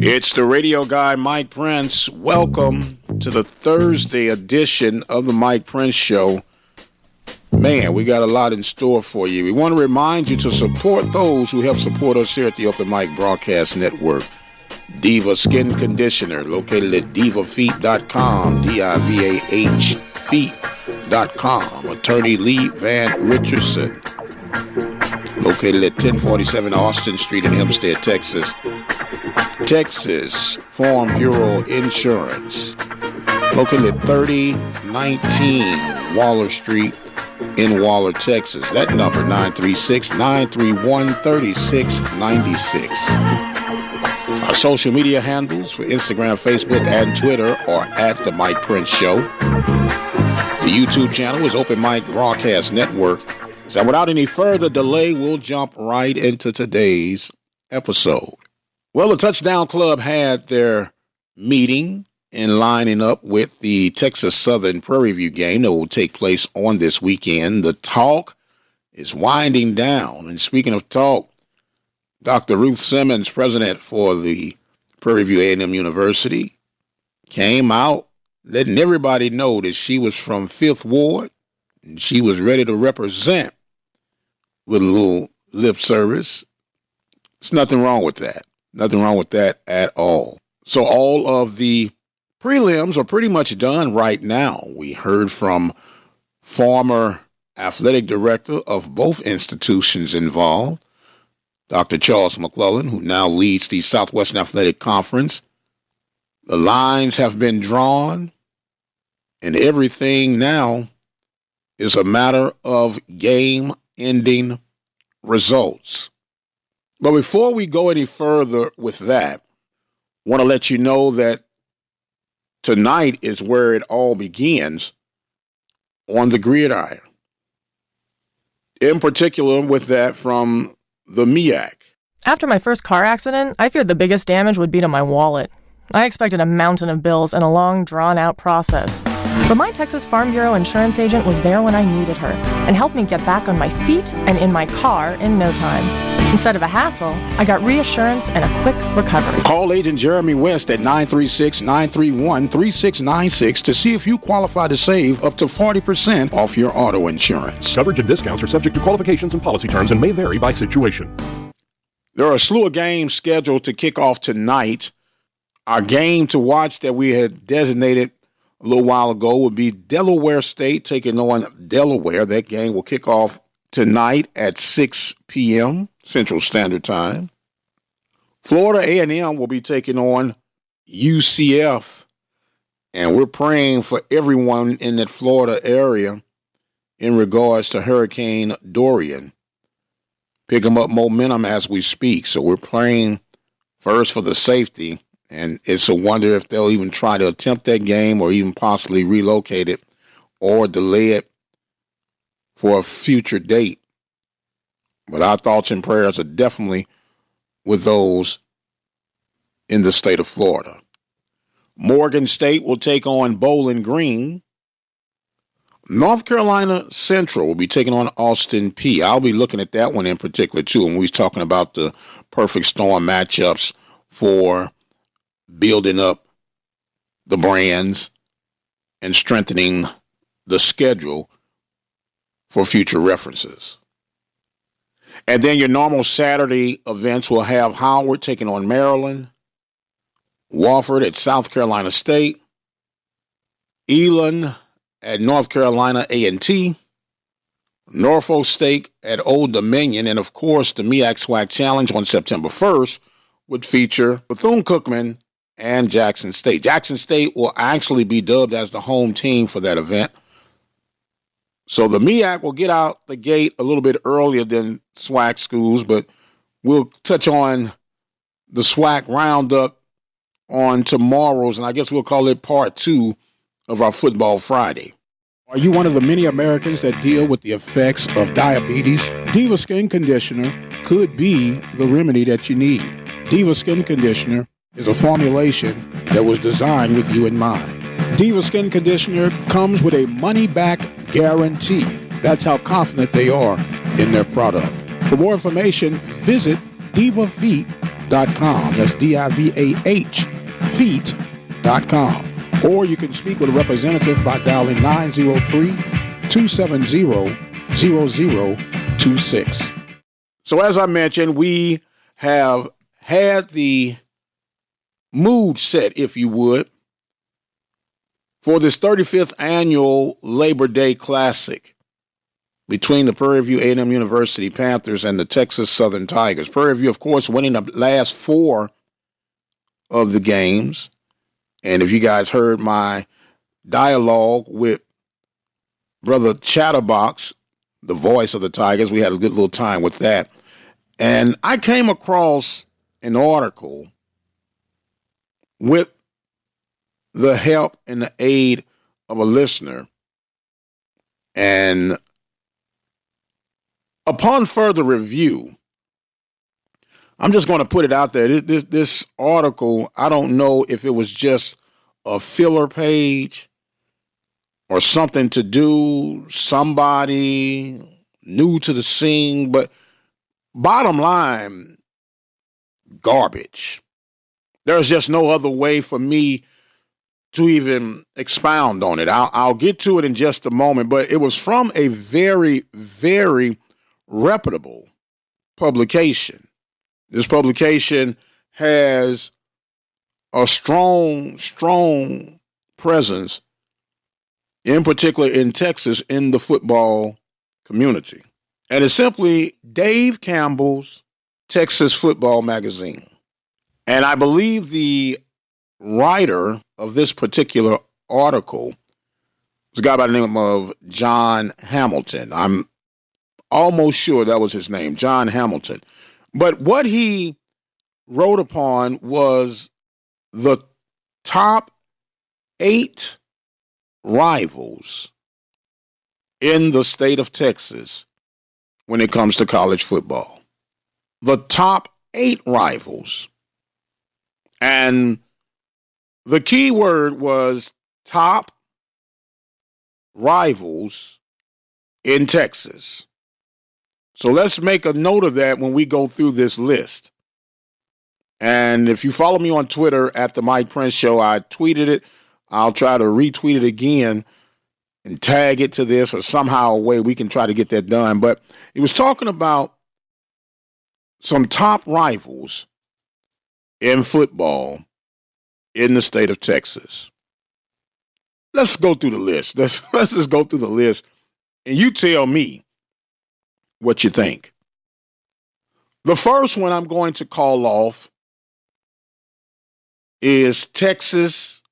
It's the radio guy, Mike Prince. Welcome to the Thursday edition of the Mike Prince Show. Man, we got a lot in store for you. We want to remind you to support those who help support us here at the Open Mic Broadcast Network. Diva Skin Conditioner, located at divafeet.com, D-I-V-A-H, feet.com. Attorney Lee Van Richardson, located at 1047 Austin Street in Hempstead, Texas. Texas Farm Bureau Insurance, located at 3019 Waller Street in Waller, Texas. That number, 936-931-3696. Our social media handles for Instagram, Facebook, and Twitter are at The Mike Prince Show. The YouTube channel is Open Mic Broadcast Network. So without any further delay, we'll jump right into today's episode. Well, the Touchdown Club had their meeting in lining up with the Texas Southern Prairie View game that will take place on this weekend. The talk is winding down. And speaking of talk, Dr. Ruth Simmons, president for the Prairie View A&M University, came out letting everybody know that she was from 5th Ward and she was ready to represent with a little lip service. There's nothing wrong with that. Nothing wrong with that at all. So all of the prelims are pretty much done right now. We heard from former athletic director of both institutions involved, Dr. Charles McClellan, who now leads the Southwestern Athletic Conference. The lines have been drawn, and everything now is a matter of game-ending results. But before we go any further with that, I want to let you know that tonight is where it all begins on the gridiron. In particular, with that from the MEAC. After my first car accident, I feared the biggest damage would be to my wallet. I expected a mountain of bills and a long, drawn-out process. But my Texas Farm Bureau insurance agent was there when I needed her and helped me get back on my feet and in my car in no time. Instead of a hassle, I got reassurance and a quick recovery. Call Agent Jeremy West at 936-931-3696 to see if you qualify to save up to 40% off your auto insurance. Coverage and discounts are subject to qualifications and policy terms and may vary by situation. There are a slew of games scheduled to kick off tonight. Our game to watch that we had designated a little while ago would be Delaware State taking on Delaware. That game will kick off tonight at 6 p.m. Central Standard Time. Florida A&M will be taking on UCF, and we're praying for everyone in that Florida area in regards to Hurricane Dorian. Picking up momentum as we speak, so we're praying first for the safety, and it's a wonder if they'll even try to attempt that game or even possibly relocate it or delay it for a future date. But our thoughts and prayers are definitely with those in the state of Florida. Morgan State will take on Bowling Green. North Carolina Central will be taking on Austin P. I'll be looking at that one in particular, too, when we're talking about the perfect storm matchups for building up the brands and strengthening the schedule for future references. And then your normal Saturday events will have Howard taking on Maryland, Wofford at South Carolina State, Elon at North Carolina A&T, Norfolk State at Old Dominion, and of course the MEAC SWAC Challenge on September 1st would feature Bethune-Cookman and Jackson State. Jackson State will actually be dubbed as the home team for that event. So the MEAC will get out the gate a little bit earlier than SWAC schools, but we'll touch on the SWAC roundup on tomorrow's, and I guess we'll call it part 2 of our Football Friday. Are you one of the many Americans that deal with the effects of diabetes? Diva Skin Conditioner could be the remedy that you need. Diva Skin Conditioner is a formulation that was designed with you in mind. Diva Skin Conditioner comes with a money-back guarantee. That's how confident they are in their product. For more information, visit divafeet.com. divah.com. That's DIVAH, feet.com. Or you can speak with a representative by dialing 903-270-0026. So as I mentioned, we have had the mood set, if you would, for this 35th annual Labor Day Classic between the Prairie View A&M University Panthers and the Texas Southern Tigers. Prairie View, of course, winning the last 4 of the games. And if you guys heard my dialogue with Brother Chatterbox, the voice of the Tigers, we had a good little time with that. And I came across an article with the help and the aid of a listener. And upon further review, I'm just going to put it out there. This article, I don't know if it was just a filler page or something to do, somebody new to the scene, but bottom line, garbage. There's just no other way for me to even expound on it. I'll get to it in just a moment, but it was from a very, very reputable publication. This publication has a strong presence, in particular in Texas, in the football community. And it's simply Dave Campbell's Texas Football Magazine. And I believe the writer of this particular article was a guy by the name of John Hamilton. I'm almost sure that was his name, John Hamilton. But what he wrote upon was the top 8 rivals in the state of Texas when it comes to college football. The top 8 rivals. And the key word was top rivals in Texas. So let's make a note of that when we go through this list. And if you follow me on Twitter at the Mike Prince Show, I tweeted it. I'll try to retweet it again and tag it to this, or somehow a way we can try to get that done. But he was talking about some top rivals in football in the state of Texas. Let's go through the list. Let's just go through the list, and you tell me what you think. The first one I'm going to call off is Texas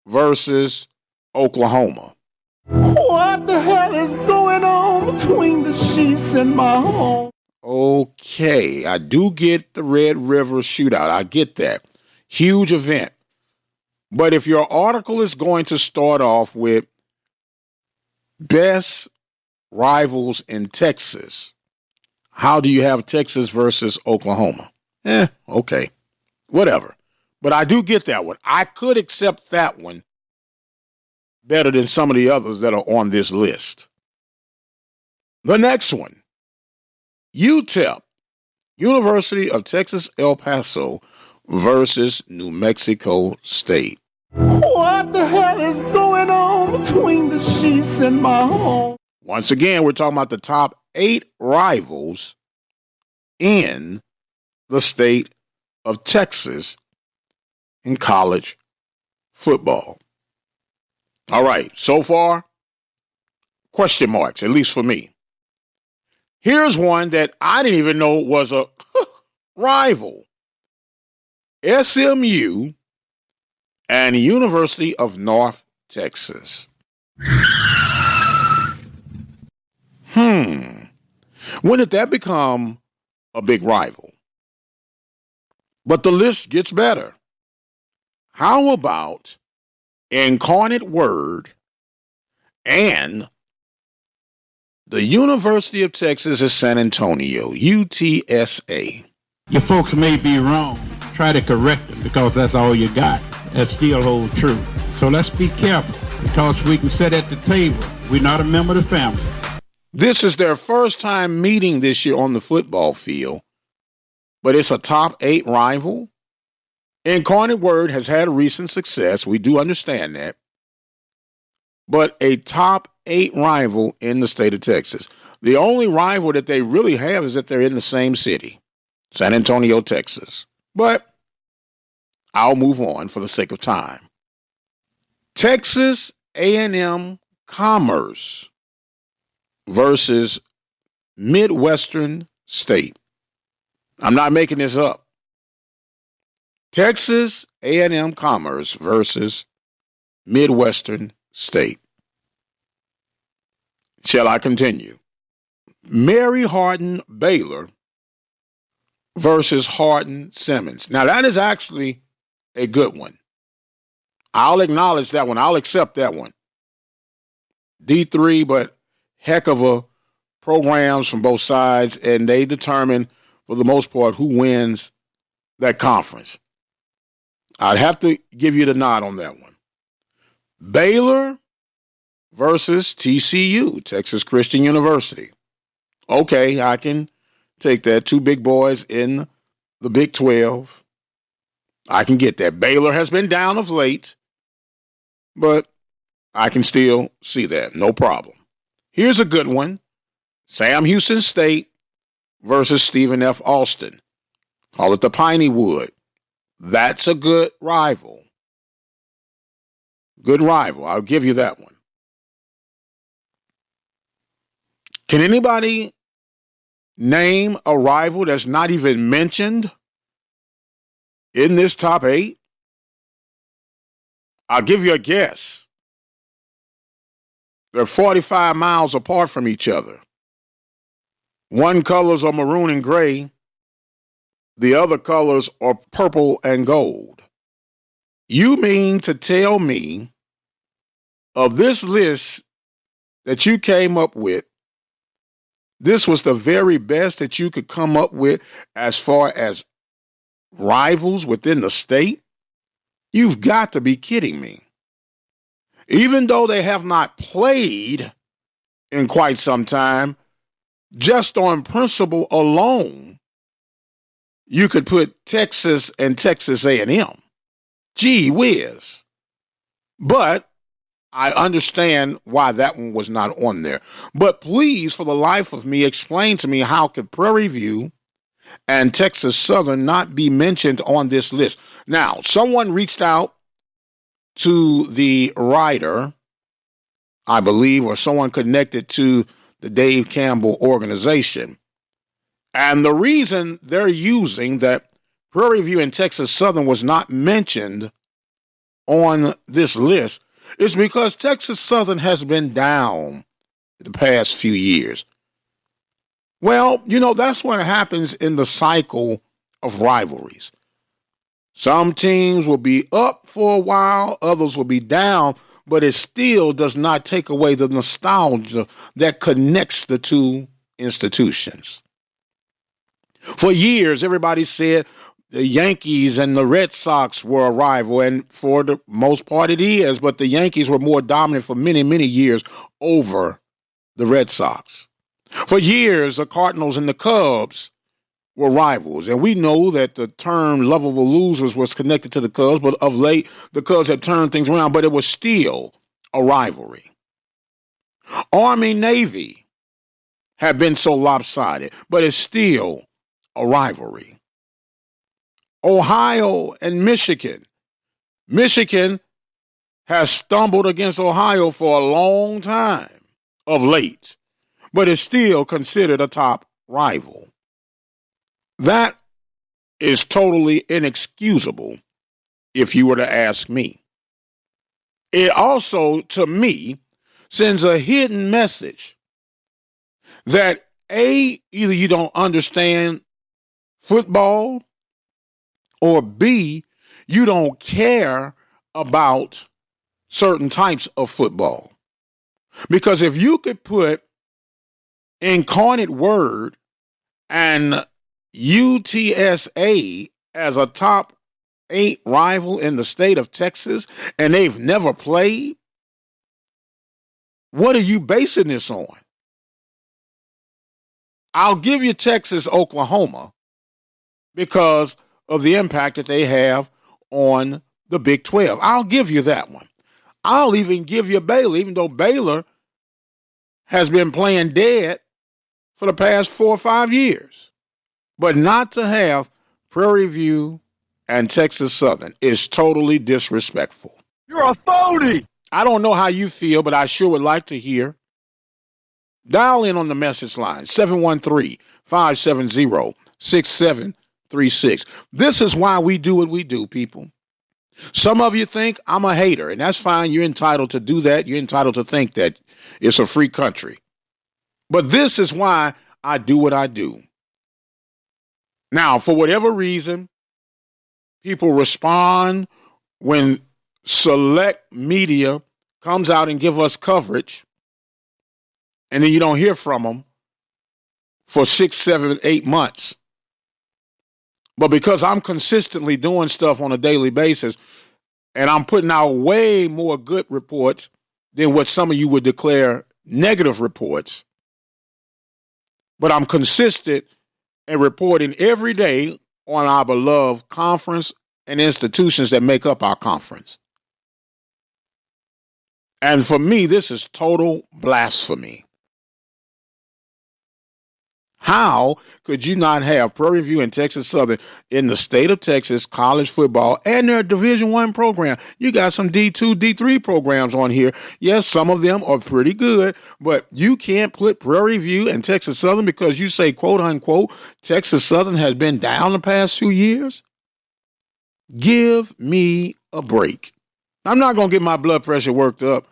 versus Oklahoma. What the hell is going on between the sheets in my home? Okay, I do get the Red River Shootout. I get that. Huge event. But if your article is going to start off with best rivals in Texas, how do you have Texas versus Oklahoma? Okay, whatever. But I do get that one. I could accept that one better than some of the others that are on this list. The next one, UTEP, University of Texas El Paso versus New Mexico State. What the hell is going on between the sheets in my home? Once again, we're talking about the top 8 rivals in the state of Texas in college football. All right, so far, question marks, at least for me. Here's one that I didn't even know was a rival. SMU and the University of North Texas. When did that become a big rival? But the list gets better. How about Incarnate Word and the University of Texas at San Antonio, UTSA? Your folks may be wrong. Try to correct them because that's all you got. That still holds true. So let's be careful because we can sit at the table. We're not a member of the family. This is their first time meeting this year on the football field. but it's a top 8 rival. Incarnate Word has had recent success. We do understand that. But a top 8 rival in the state of Texas. The only rival that they really have is that they're in the same city, San Antonio, Texas. But I'll move on for the sake of time. Texas A&M Commerce versus Midwestern State. I'm not making this up. Texas A&M Commerce versus Midwestern State. Shall I continue? Mary Hardin Baylor versus Hardin Simmons. Now that is actually a good one. I'll acknowledge that one. I'll accept that one. D3, but heck of a programs from both sides, and they determine, for the most part, who wins that conference. I'd have to give you the nod on that one. Baylor versus TCU, Texas Christian University. Okay, I can take that. 2 big boys in the Big 12. I can get that. Baylor has been down of late, but I can still see that. No problem. Here's a good one. Sam Houston State versus Stephen F. Austin. Call it the Piney Wood. That's a good rival. Good rival. I'll give you that one. Can anybody name a rival that's not even mentioned in this top 8? I'll give you a guess. They're 45 miles apart from each other. One colors are maroon and gray. The other colors are purple and gold. You mean to tell me of this list that you came up with, this was the very best that you could come up with as far as rivals within the state? You've got to be kidding me. Even though they have not played in quite some time, just on principle alone, you could put Texas and Texas A&M. Gee whiz. But I understand why that one was not on there. But please, for the life of me, explain to me how could Prairie View and Texas Southern not be mentioned on this list. Now, someone reached out to the writer, I believe, or someone connected to the Dave Campbell organization. And the reason they're using that Prairie View and Texas Southern was not mentioned on this list is because Texas Southern has been down the past few years. Well, that's what happens in the cycle of rivalries. Some teams will be up for a while, others will be down, but it still does not take away the nostalgia that connects the two institutions. For years, everybody said the Yankees and the Red Sox were a rival, and for the most part it is, but the Yankees were more dominant for many, many years over the Red Sox. For years, the Cardinals and the Cubs were rivals, and we know that the term lovable losers was connected to the Cubs, but of late, the Cubs had turned things around, but it was still a rivalry. Army-Navy have been so lopsided, but it's still a rivalry. Ohio and Michigan. Michigan has stumbled against Ohio for a long time of late, but is still considered a top rival. That is totally inexcusable if you were to ask me. It also, to me, sends a hidden message that A, either you don't understand football, or B, you don't care about certain types of football. Because if you could put Incarnate Word and UTSA as a top 8 rival in the state of Texas, and they've never played, what are you basing this on? I'll give you Texas, Oklahoma, because of the impact that they have on the Big 12. I'll give you that one. I'll even give you Baylor, even though Baylor has been playing dead for the past 4 or 5 years. But not to have Prairie View and Texas Southern is totally disrespectful. You're a phony! I don't know how you feel, but I sure would like to hear. Dial in on the message line, 713-570-6736. This is why we do what we do, people. Some of you think I'm a hater, and that's fine. You're entitled to do that. You're entitled to think that it's a free country. But this is why I do what I do. Now, for whatever reason, people respond when select media comes out and give us coverage, and then you don't hear from them for 6, 7, 8 months. But because I'm consistently doing stuff on a daily basis, and I'm putting out way more good reports than what some of you would declare negative reports, but I'm consistent in reporting every day on our beloved conference and institutions that make up our conference. And for me, this is total blasphemy. How could you not have Prairie View and Texas Southern in the state of Texas college football and their Division I program? You got some D2, D3 programs on here. Yes, some of them are pretty good, but you can't put Prairie View and Texas Southern because you say, quote unquote, Texas Southern has been down the past few years? Give me a break. I'm not going to get my blood pressure worked up,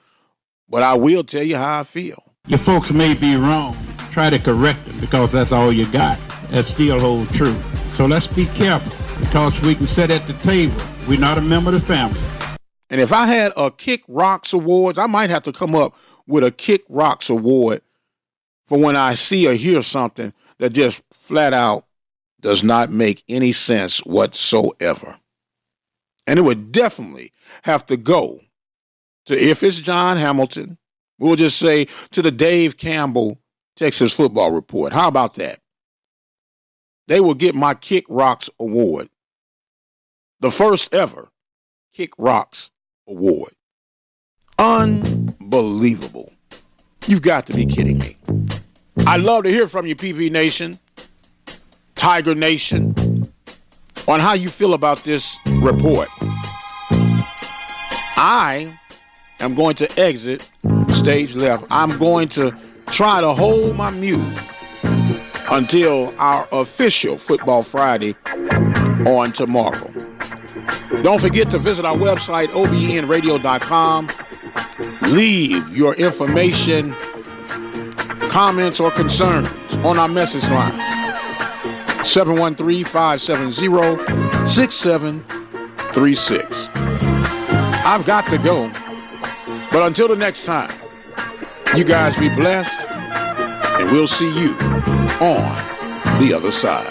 but I will tell you how I feel. Your folks may be wrong. Try to correct them because that's all you got. That still holds true. So let's be careful because we can sit at the table. We're not a member of the family. And if I had a Kick Rocks Awards, I might have to come up with a Kick Rocks Award for when I see or hear something that just flat out does not make any sense whatsoever. And it would definitely have to go to, if it's John Hamilton, we'll just say to the Dave Campbell Texas Football Report. How about that? They will get my Kick Rocks Award. The first ever Kick Rocks Award. Unbelievable. You've got to be kidding me. I'd love to hear from you, PV Nation, Tiger Nation, on how you feel about this report. I am going to exit stage left. I'm going to try to hold my mute until our official Football Friday on tomorrow. Don't forget to visit our website, obnradio.com. Leave your information, comments, or concerns on our message line, 713-570-6736. I've got to go, but until the next time, you guys be blessed, and we'll see you on the other side.